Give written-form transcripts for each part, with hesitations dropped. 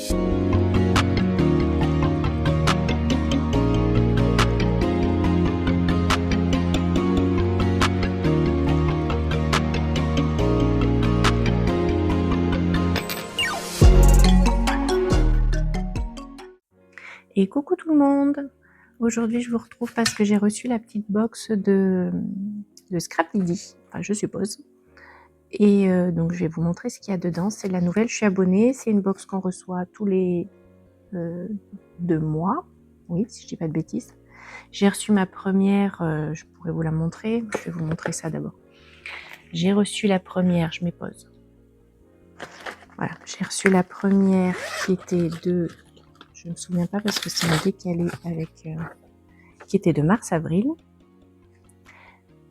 Et coucou tout le monde! Aujourd'hui, je vous retrouve parce que j'ai reçu la petite box de Scrapdiddy, enfin je suppose. Et donc je vais vous montrer ce qu'il y a dedans. C'est la nouvelle, je suis abonnée. C'est une box qu'on reçoit tous les 2 mois. Oui, si je dis pas de bêtises. J'ai reçu ma première, je pourrais vous la montrer. Je vais vous montrer ça d'abord. J'ai reçu la première, je mets pause. Voilà, j'ai reçu la première qui était de... Je ne me souviens pas parce que c'est un décalé avec... qui était de mars-avril.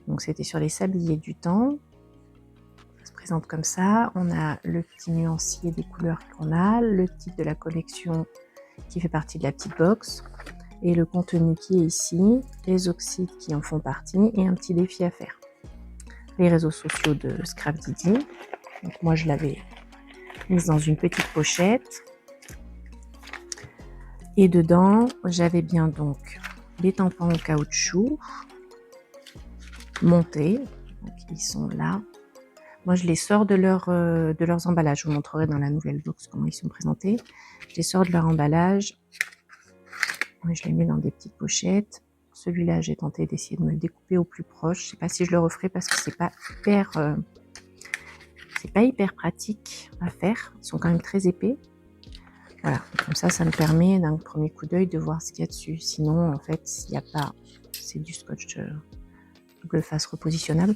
Donc c'était sur les sabliers du temps. Ça se présente comme ça. On a le petit nuancier des couleurs qu'on a, le titre de la collection qui fait partie de la petite box, et le contenu qui est ici, les oxydes qui en font partie, et un petit défi à faire. Les réseaux sociaux de Scrapdiddy. Donc moi je l'avais mise dans une petite pochette. Et dedans, j'avais bien donc les tampons en caoutchouc montés. Donc ils sont là. Moi, je les sors de leurs emballages. Je vous montrerai dans la nouvelle box comment ils sont présentés. Je les sors de leur emballage. Je les mets dans des petites pochettes. Celui-là, j'ai tenté d'essayer de me le découper au plus proche. Je sais pas si je le referai parce que c'est pas hyper pratique à faire. Ils sont quand même très épais. Voilà, comme ça me permet d'un premier coup d'œil de voir ce qu'il y a dessus. Sinon, en fait, s'il n'y a pas, c'est du scotch double face repositionnable.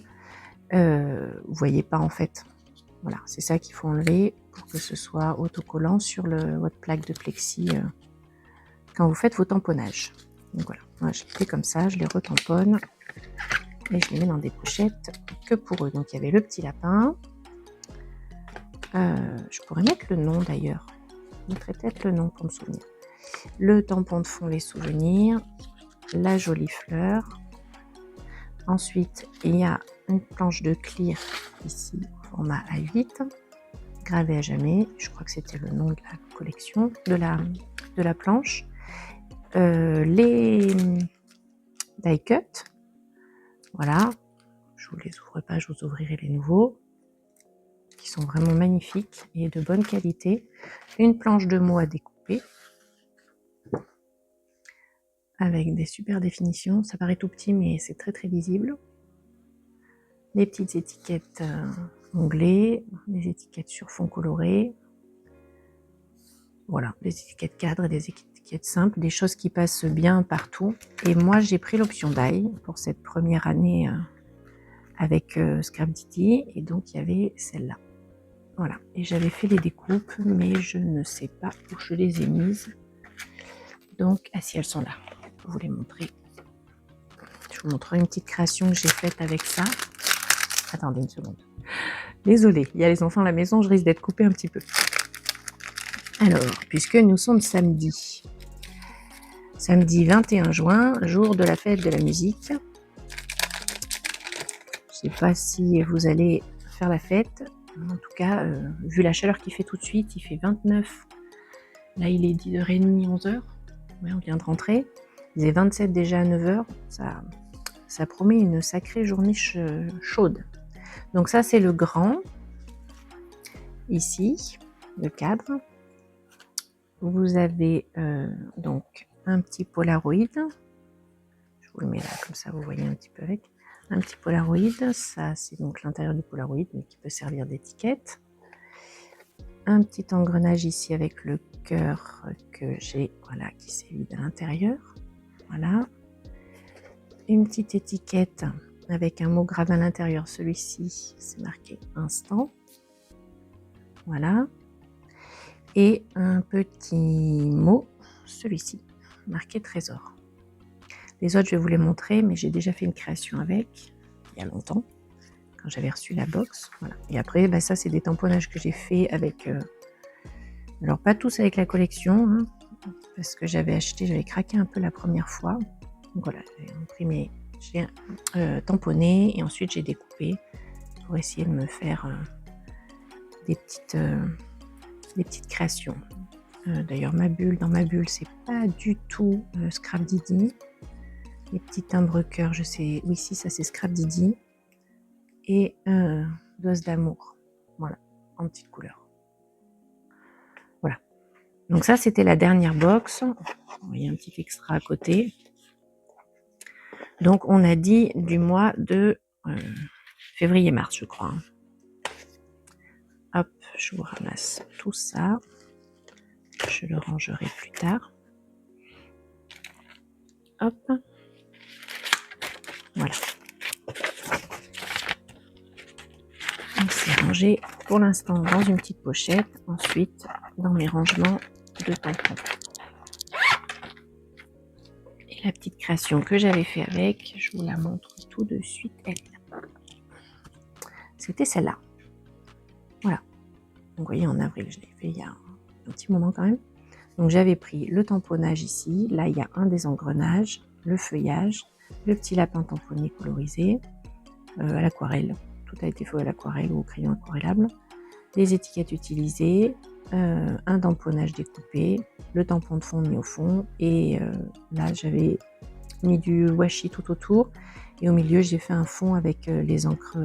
Vous voyez pas en fait. Voilà, c'est ça qu'il faut enlever pour que ce soit autocollant sur votre plaque de plexi quand vous faites vos tamponnages. Donc voilà, moi je fais comme ça, je les retamponne et je les mets dans des pochettes que pour eux. Donc il y avait le petit lapin. Je pourrais mettre le nom d'ailleurs. Je mettrai peut-être le nom pour me souvenir. Le tampon de fond, les souvenirs. La jolie fleur. Ensuite, il y a une planche de clear ici, format A8, gravée à jamais. Je crois que c'était le nom de la collection, de la planche. Les die cut, voilà. Je vous les ouvre pas, je vous ouvrirai les nouveaux, qui sont vraiment magnifiques et de bonne qualité. Une planche de mots à découper, avec des super définitions. Ça paraît tout petit, mais c'est très très lisible. Des petites étiquettes onglées, des étiquettes sur fond coloré. Voilà, des étiquettes cadres et des étiquettes simples, des choses qui passent bien partout. Et moi, j'ai pris l'option die pour cette première année avec Scrapdiddy, et donc il y avait celle-là. Voilà, et j'avais fait les découpes, mais je ne sais pas où je les ai mises. Donc, ah si, elles sont là. Je vais vous les montrer. Je vous montrerai une petite création que j'ai faite avec ça. Attendez une seconde. Désolée, il y a les enfants à la maison, je risque d'être coupée un petit peu. Alors, puisque nous sommes samedi 21 juin, jour de la fête de la musique. Je ne sais pas si vous allez faire la fête. En tout cas, vu la chaleur qu'il fait tout de suite, il fait 29. Là, il est 10h30, 11h. Ouais, on vient de rentrer. Il est 27 déjà à 9h. Ça promet une sacrée journée chaude. Donc ça, c'est le grand. Ici, le cadre. Vous avez donc un petit Polaroid. Je vous le mets là, comme ça vous voyez un petit peu avec. Un petit Polaroid, ça c'est donc l'intérieur du Polaroid, mais qui peut servir d'étiquette. Un petit engrenage ici avec le cœur que j'ai, voilà, qui s'est vide à l'intérieur. Voilà. Une petite étiquette avec un mot gravé à l'intérieur. Celui-ci, c'est marqué instant. Voilà. Et un petit mot, celui-ci, marqué trésor. Les autres, je vais vous les montrer, mais j'ai déjà fait une création avec, il y a longtemps, quand j'avais reçu la box. Voilà. Et après, bah, ça, c'est des tamponnages que j'ai fait avec... alors, pas tous avec la collection, hein, parce que j'avais craqué un peu la première fois. Donc voilà, j'ai imprimé, j'ai tamponné, et ensuite j'ai découpé pour essayer de me faire des petites créations. D'ailleurs, dans ma bulle, c'est pas du tout Scrap Didi. Les petits timbres cœur, je sais. Oui, si, ça c'est Scrap Didi. Et Dose d'amour. Voilà, en petite couleur. Voilà. Donc ça, c'était la dernière box. Vous voyez un petit extra à côté. Donc, on a dit du mois de février-mars, je crois. Hop, je vous ramasse tout ça. Je le rangerai plus tard. Hop. Voilà. Donc, c'est rangé pour l'instant dans une petite pochette. Ensuite, dans mes rangements de tampons. Et la petite création que j'avais fait avec, je vous la montre tout de suite. Elle est là. C'était celle-là. Voilà. Donc, vous voyez, en avril, je l'ai fait il y a un petit moment quand même. Donc, j'avais pris le tamponnage ici. Là, il y a un des engrenages, le feuillage, le petit lapin tamponné colorisé à l'aquarelle. Tout a été fait à l'aquarelle ou au crayon aquarellable. Les étiquettes utilisées, un tamponnage découpé, le tampon de fond mis au fond. Et là, j'avais mis du washi tout autour. Et au milieu, j'ai fait un fond avec les encres...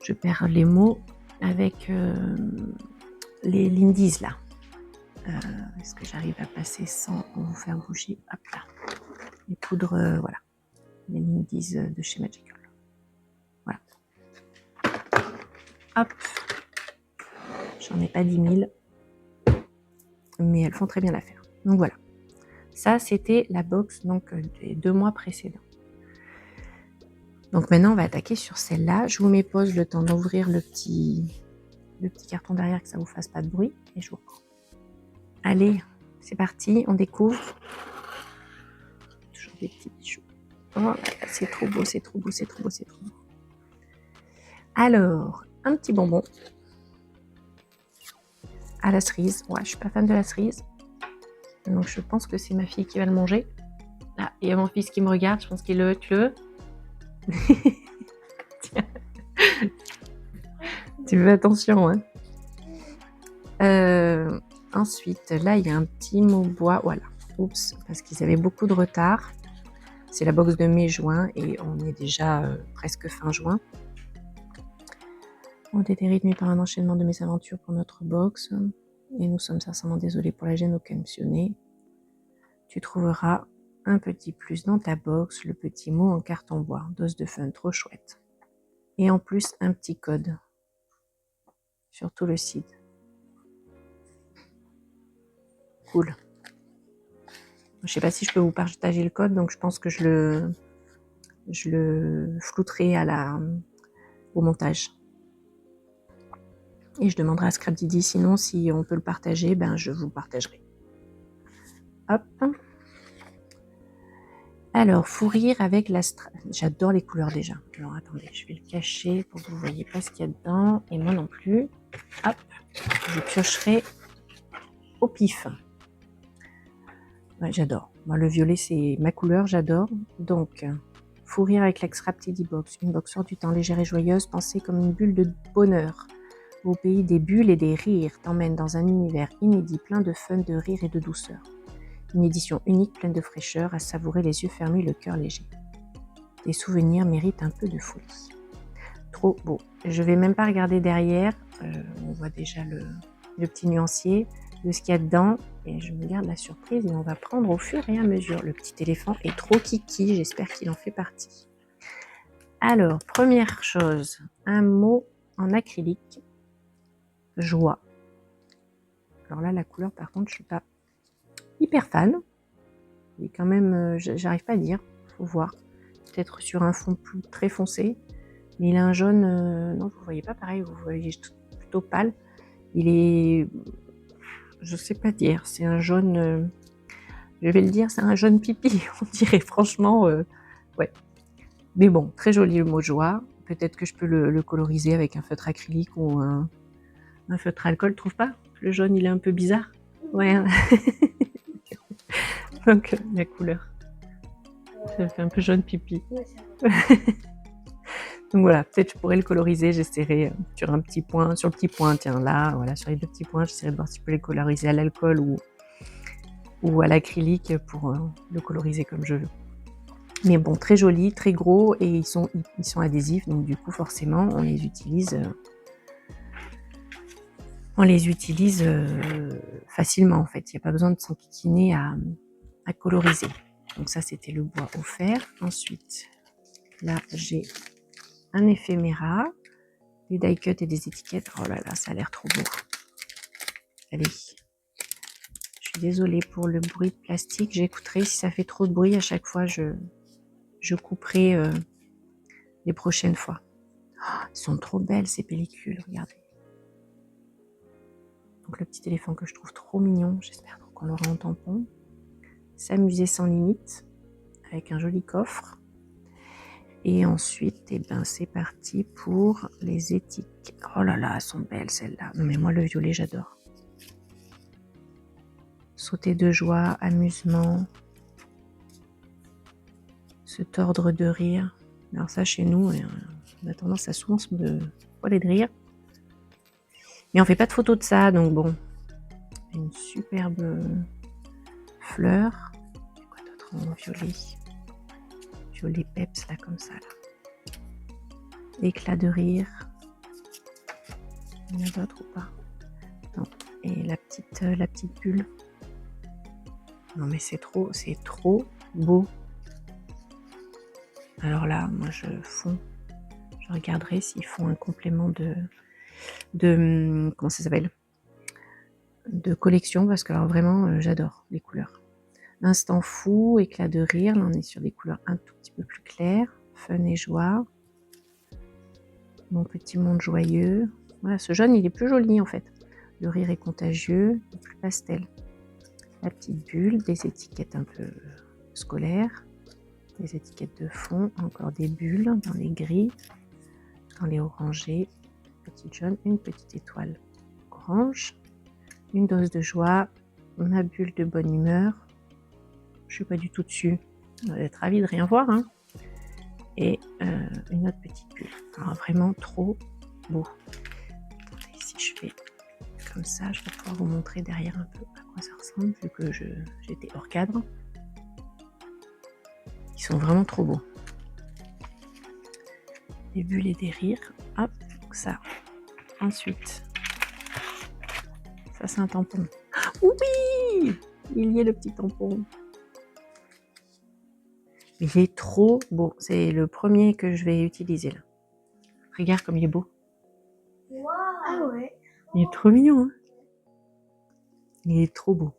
je perds les mots avec les Lindy's là. Est-ce que j'arrive à passer sans vous faire bouger? Hop là. Les poudres, voilà. Les Lindy's de chez Magical. Voilà. Hop. J'en ai pas 10 000. Mais elles font très bien l'affaire. Donc voilà. Ça, c'était la box donc, des 2 mois précédents. Donc maintenant, on va attaquer sur celle-là. Je vous mets pause le temps d'ouvrir le petit carton derrière, que ça vous fasse pas de bruit. Et je vous reprends. Allez, c'est parti, on découvre. Toujours des petits bijoux. Oh, c'est trop beau, c'est trop beau, c'est trop beau, c'est trop beau. Alors, un petit bonbon à la cerise. Ouais, je suis pas fan de la cerise. Donc je pense que c'est ma fille qui va le manger. Là, il y a mon fils qui me regarde, je pense qu'il le Tu fais attention, hein. Ensuite, là, il y a un petit mot bois. Voilà. Oups, parce qu'ils avaient beaucoup de retard. C'est la box de mai-juin et on est déjà presque fin juin. On a été rythmé par un enchaînement de mésaventures pour notre box. Et nous sommes sincèrement désolés pour la gêne occasionnée. Tu trouveras un petit plus dans ta box, le petit mot en carton bois. Dose de fun, trop chouette. Et en plus, un petit code sur tout le site. Cool. Je sais pas si je peux vous partager le code, donc je pense que je le flouterai au montage. Et je demanderai à Scrap Didi, sinon si on peut le partager, ben je vous le partagerai. Hop. Alors, fou rire avec la... J'adore les couleurs déjà. Alors attendez, je vais le cacher pour que vous ne voyez pas ce qu'il y a dedans. Et moi non plus. Hop. Je piocherai au pif. Ouais, j'adore. Moi, le violet, c'est ma couleur, j'adore. Donc, fou rire avec la Scrap Didi Box. Une box hors du temps, légère et joyeuse, pensée comme une bulle de bonheur. Au pays des bulles et des rires, t'emmène dans un univers inédit, plein de fun, de rire et de douceur. Une édition unique, pleine de fraîcheur, à savourer les yeux fermés, le cœur léger. Des souvenirs méritent un peu de folie. Trop beau. Je vais même pas regarder derrière. On voit déjà le petit nuancier, de ce qu'il y a dedans. Et je me garde la surprise et on va prendre au fur et à mesure. Le petit éléphant est trop kiki, j'espère qu'il en fait partie. Alors, première chose, un mot en acrylique. Joie. Alors là, la couleur, par contre, je suis pas hyper fan. Mais quand même, j'arrive pas à dire. Faut voir. Peut-être sur un fond très foncé. Mais il a un jaune... non, vous voyez pas pareil. Vous voyez plutôt pâle. Il est... Je sais pas dire. C'est un jaune... je vais le dire, c'est un jaune pipi. On dirait franchement... ouais. Mais bon, très joli le mot joie. Peut-être que je peux le coloriser avec un feutre acrylique ou un feutre alcool. Trouve pas? Le jaune, il est un peu bizarre. Ouais. Donc, la couleur. Ça fait un peu jaune pipi. Donc voilà, peut-être je pourrais le coloriser, j'essaierai sur un petit point, sur le petit point, tiens là, voilà, sur les 2 petits points, j'essaierai de voir si je peux les coloriser à l'alcool ou à l'acrylique pour le coloriser comme je veux. Mais bon, très joli, très gros et ils sont adhésifs, donc du coup forcément on les utilise facilement en fait. Il n'y a pas besoin de s'enquiquiner à coloriser. Donc ça c'était le bois offert. Ensuite, là j'ai un éphéméra, des die cuts et des étiquettes. Oh là là, ça a l'air trop beau. Allez, je suis désolée pour le bruit de plastique. J'écouterai si ça fait trop de bruit à chaque fois. Je couperai les prochaines fois. Oh, elles sont trop belles ces pellicules, regardez. Donc le petit éléphant que je trouve trop mignon, j'espère qu'on l'aura en tampon. S'amuser sans limite, avec un joli coffre. Et ensuite, eh ben, c'est parti pour les étiquettes. Oh là là, elles sont belles celles-là. Non mais moi le violet, j'adore. Sauter de joie, amusement, se tordre de rire. Alors ça, chez nous, on a tendance à souvent se poiler de rire. Mais on fait pas de photos de ça, donc bon. Une superbe fleur. Quoi d'autre en violet? Violet peps, là, comme ça, là. Éclat de rire. Il y en a d'autres ou pas? Non. Et la petite bulle. Non mais c'est trop beau. Alors là, moi je regarderai s'ils font un complément de comment ça s'appelle? De collection, parce que alors vraiment j'adore les couleurs. Instant fou, éclat de rire, là on est sur des couleurs un tout petit peu plus claires, fun et joie. Mon petit monde joyeux. Voilà, ce jaune il est plus joli en fait. Le rire est contagieux, plus pastel. La petite bulle, des étiquettes un peu scolaires, des étiquettes de fond, encore des bulles dans les gris, dans les orangés, petite jaune, une petite étoile orange, une dose de joie, ma bulle de bonne humeur, je suis pas du tout dessus, on va être ravi de rien voir, hein. Et une autre petite bulle. Alors vraiment trop beau. Attendez, si je fais comme ça, je vais pouvoir vous montrer derrière un peu à quoi ça ressemble, vu que j'étais hors cadre. Ils sont vraiment trop beaux. Des bulles et des rires. Hop, ça. Ensuite, ça c'est un tampon. Oui, il y a le petit tampon. Il est trop beau. C'est le premier que je vais utiliser là. Regarde comme il est beau. Wow. Ah ouais. Il est trop mignon, hein. Il est trop beau.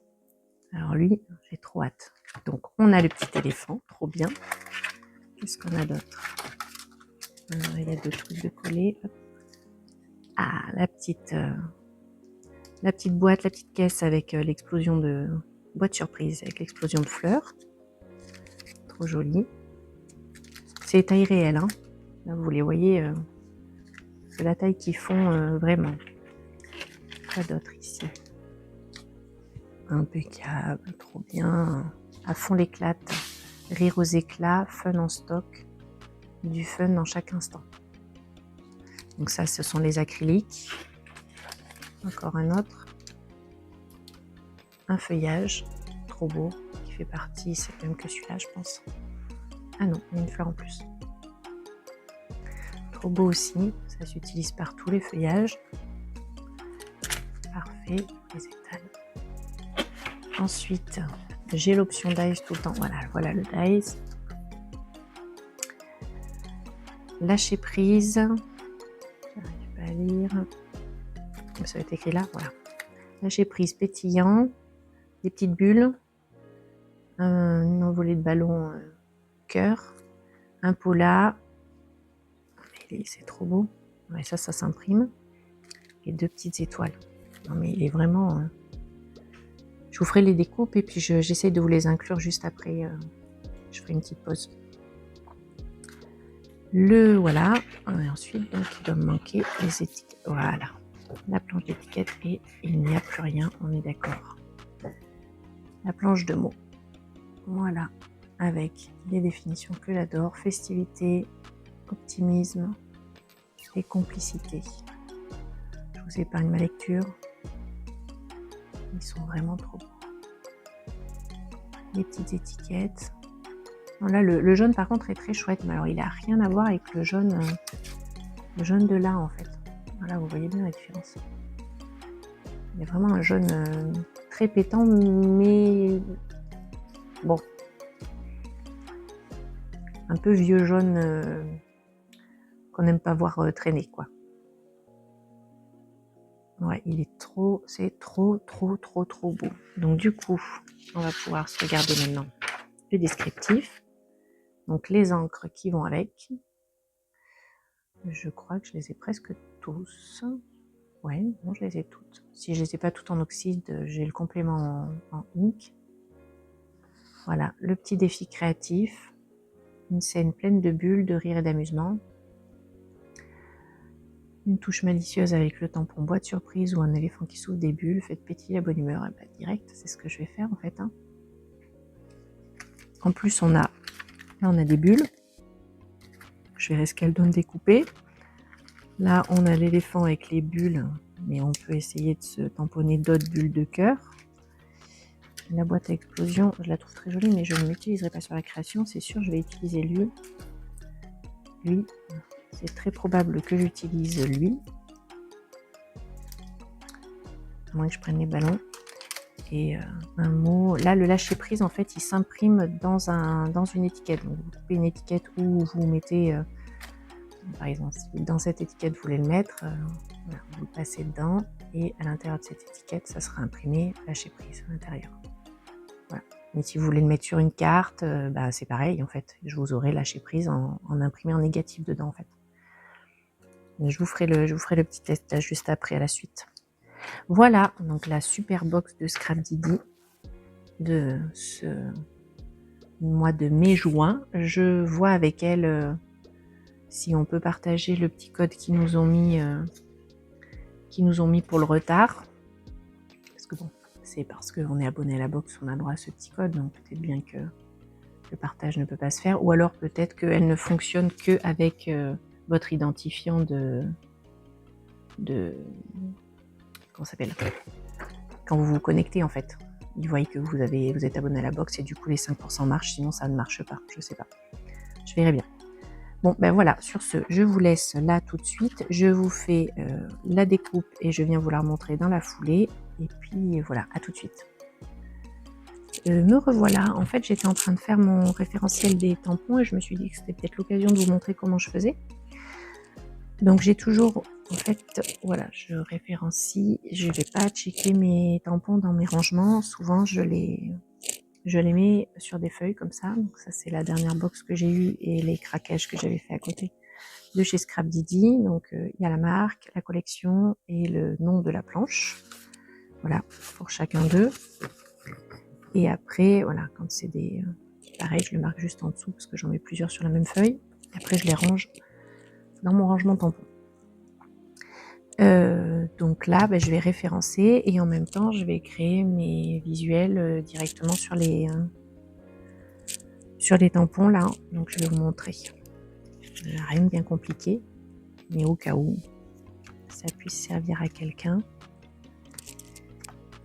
Alors lui, j'ai trop hâte. Donc on a le petit éléphant, trop bien. Qu'est-ce qu'on a d'autre? Alors il y a deux trucs de coller. Ah, la petite boîte, la petite caisse avec l'explosion de boîte surprise avec l'explosion de fleurs. Trop joli. C'est taille réelle, hein. Là, vous les voyez, c'est la taille qu'ils font vraiment. Quoi d'autre ici? Impeccable, trop bien. À fond l'éclate. Rire aux éclats, fun en stock. Du fun dans chaque instant. Donc ça, ce sont les acryliques. Encore un autre. Un feuillage, trop beau, qui fait partie, c'est même que celui-là, je pense. Ah non, il y a une fleur en plus. Trop beau aussi, ça s'utilise partout, les feuillages. Parfait, les étale. Ensuite, j'ai l'option dies tout le temps. Voilà le dies. Lâcher prise. J'arrive pas à lire. Ça va être écrit là, voilà. Lâcher prise pétillant. Des petites bulles. Une envolée de ballons cœur. Un pola. C'est trop beau. Ouais, ça s'imprime. Et deux petites étoiles. Non mais il est vraiment... Je vous ferai les découpes et puis j'essaie de vous les inclure juste après. Je ferai une petite pause. Voilà. Et ensuite, donc, il doit me manquer les étiquettes. Voilà. La planche d'étiquette et il n'y a plus rien. On est d'accord. La planche de mots. Voilà. Avec les définitions que j'adore. Festivité, optimisme et complicité. Je vous épargne ma lecture. Ils sont vraiment trop beaux. Les petites étiquettes. Là, le jaune par contre est très chouette, mais alors il n'a rien à voir avec le jaune de là en fait. Voilà, vous voyez bien la différence. Il y a vraiment un jaune très pétant, mais bon, un peu vieux jaune qu'on n'aime pas voir traîner, quoi. Ouais, c'est trop beau. Donc du coup, on va pouvoir se regarder maintenant le descriptif. Donc les encres qui vont avec. Je crois que je les ai presque tous. Ouais, bon, je les ai toutes. Si je les ai pas toutes en oxyde, j'ai le complément en ink. Voilà, le petit défi créatif. Une scène pleine de bulles, de rire et d'amusement. Une touche malicieuse avec le tampon boîte surprise ou un éléphant qui souffle des bulles. Faites pétiller la bonne humeur. Et bah, direct, c'est ce que je vais faire en fait. Hein. En plus, là, on a des bulles. Je verrai ce qu'elles donnent découpées. Là, on a l'éléphant avec les bulles, mais on peut essayer de se tamponner d'autres bulles de cœur. La boîte à explosion, je la trouve très jolie, mais je ne l'utiliserai pas sur la création. C'est sûr, je vais utiliser lui. Lui, c'est très probable que j'utilise lui. À moins que je prenne les ballons. Et un mot. Là, le lâcher prise, en fait, il s'imprime dans une étiquette. Donc, vous coupez une étiquette où vous mettez, par exemple, si dans cette étiquette vous voulez le mettre, voilà, vous le passez dedans et à l'intérieur de cette étiquette, ça sera imprimé lâcher prise à l'intérieur. Voilà. Mais si vous voulez le mettre sur une carte, bah, c'est pareil en fait. Je vous aurai lâché prise en imprimé en négatif dedans en fait. Mais je vous ferai le petit test là, juste après à la suite. Voilà, donc la super box de Scrapdiddy de ce mois de mai-juin. Je vois avec elle si on peut partager le petit code qu'ils nous ont mis pour le retard. Parce que bon, c'est parce qu'on est abonné à la box qu'on a droit à ce petit code, donc peut-être bien que le partage ne peut pas se faire, ou alors peut-être qu'elle ne fonctionne que avec votre identifiant de comment ça s'appelle, quand vous vous connectez en fait. Ils voient que vous êtes abonné à la box et du coup les 5% marchent, sinon ça ne marche pas, je sais pas. Je verrai bien. Bon, ben voilà, sur ce, je vous laisse là tout de suite. Je vous fais la découpe et je viens vous la remontrer dans la foulée. Et puis voilà, à tout de suite. Me revoilà. En fait, j'étais en train de faire mon référentiel des tampons et je me suis dit que c'était peut-être l'occasion de vous montrer comment je faisais. Donc j'ai toujours, en fait, voilà, je référencie. Je ne vais pas checker mes tampons dans mes rangements. Souvent, je les mets sur des feuilles comme ça. Donc ça, c'est la dernière box que j'ai eue et les craquages que j'avais fait à côté de chez Scrapdiddy. Donc il y a la marque, la collection et le nom de la planche. Voilà, pour chacun d'eux. Et après, voilà, quand c'est des... pareil, je le marque juste en dessous parce que j'en mets plusieurs sur la même feuille. Après, je les range dans mon rangement tampon. Donc là, ben, je vais référencer et en même temps, je vais créer mes visuels directement sur les tampons là. Donc, je vais vous montrer. Rien de bien compliqué, mais au cas où ça puisse servir à quelqu'un.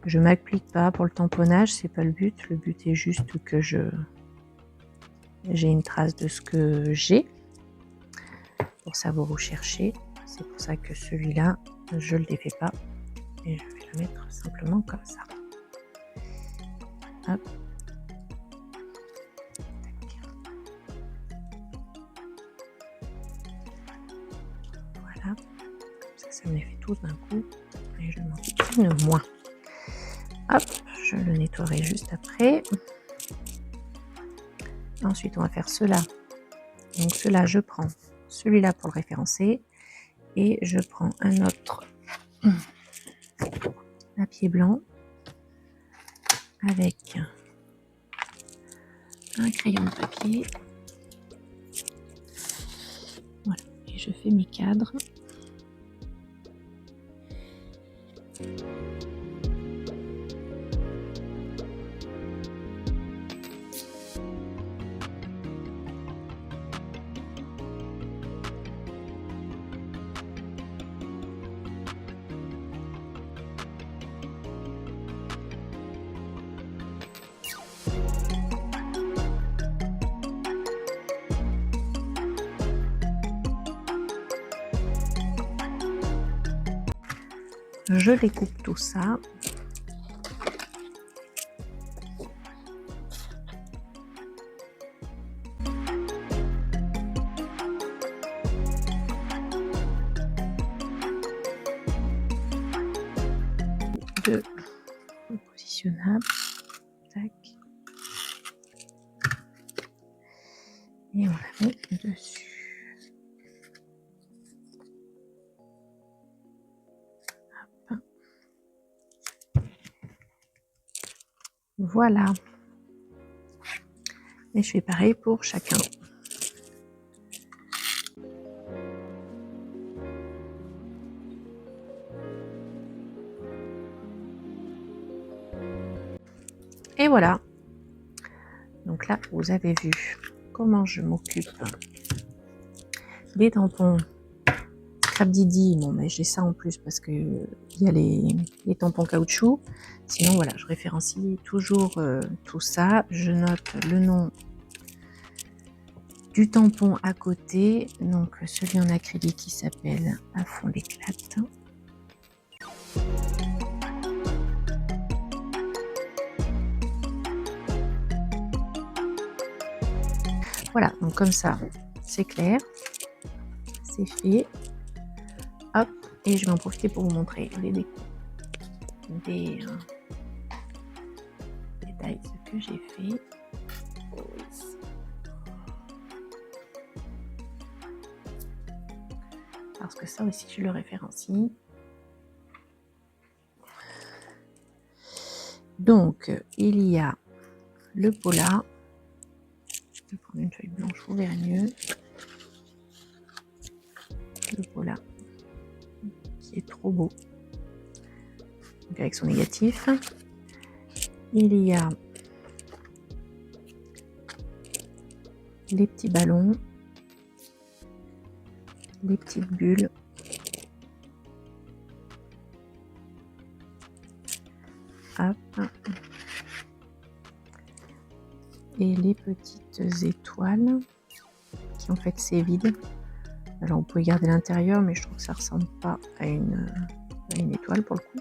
Je m'applique pas pour le tamponnage, c'est pas le but. Le but est juste que j'ai une trace de ce que j'ai pour savoir où chercher. C'est pour ça que celui-là, je le défais pas et je vais le mettre simplement comme ça. Hop. Voilà. Ça me les fait tous d'un coup et je m'en fiche moins. Hop, je le nettoierai juste après. Ensuite, on va faire cela. Donc cela, je prends celui-là pour le référencer et je prends un autre papier blanc avec un crayon de papier. Voilà, et je fais mes cadres. Je découpe tout ça. Deux positionnables. Tac. Et on la met dessus. Hop. Voilà. Et je fais pareil pour chacun. Et voilà. Donc là, vous avez vu comment je m'occupe des tampons Scrap Didi. Bon, mais j'ai ça en plus parce que il y a les tampons caoutchouc. Sinon, voilà, je référencie toujours tout ça. Je note le nom du tampon à côté. Donc, celui en acrylique qui s'appelle À fond l'éclate. Voilà, donc comme ça, c'est clair, c'est fait. Hop, et je vais en profiter pour vous montrer des détails que j'ai fait. Parce que ça aussi, je le référencie. Donc, il y a le pola. Je vais prendre une feuille blanche, vous verrez mieux. Le pola, qui est trop beau. Donc, avec son négatif. Il y a les petits ballons, les petites bulles. Hop. Et les petites étoiles qui en fait c'est vide. Alors on peut garder l'intérieur, mais je trouve que ça ressemble pas à une étoile pour le coup.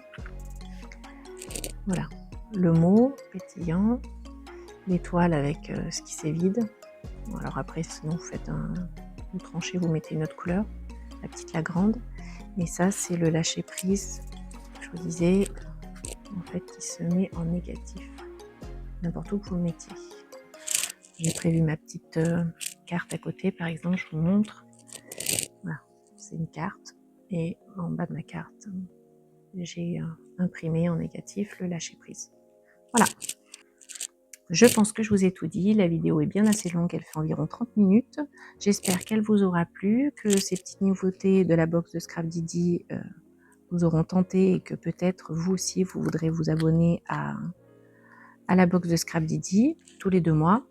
Voilà, le mot pétillant, l'étoile avec ce qui c'est vide. Bon, alors après sinon vous faites vous tranchez, vous mettez une autre couleur, la petite, la grande. Et ça c'est le lâcher prise, je vous disais, en fait qui se met en négatif, n'importe où que vous le mettiez. J'ai prévu ma petite carte à côté, par exemple, je vous montre. Voilà, c'est une carte. Et en bas de ma carte, j'ai imprimé en négatif le lâcher prise. Voilà. Je pense que je vous ai tout dit. La vidéo est bien assez longue, elle fait environ 30 minutes. J'espère qu'elle vous aura plu, que ces petites nouveautés de la box de Scrap Didi vous auront tenté et que peut-être vous aussi, vous voudrez vous abonner à la box de Scrap Didi tous les 2 mois.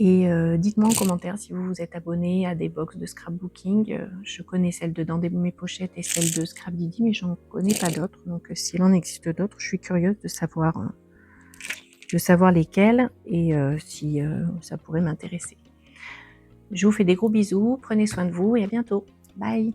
Et dites-moi en commentaire si vous vous êtes abonné à des box de scrapbooking. Je connais celle de Dans mes pochettes et celle de Scrap Didi, mais j'en connais pas d'autres. Donc s'il en existe d'autres, je suis curieuse de savoir lesquelles et si ça pourrait m'intéresser. Je vous fais des gros bisous, prenez soin de vous et à bientôt. Bye!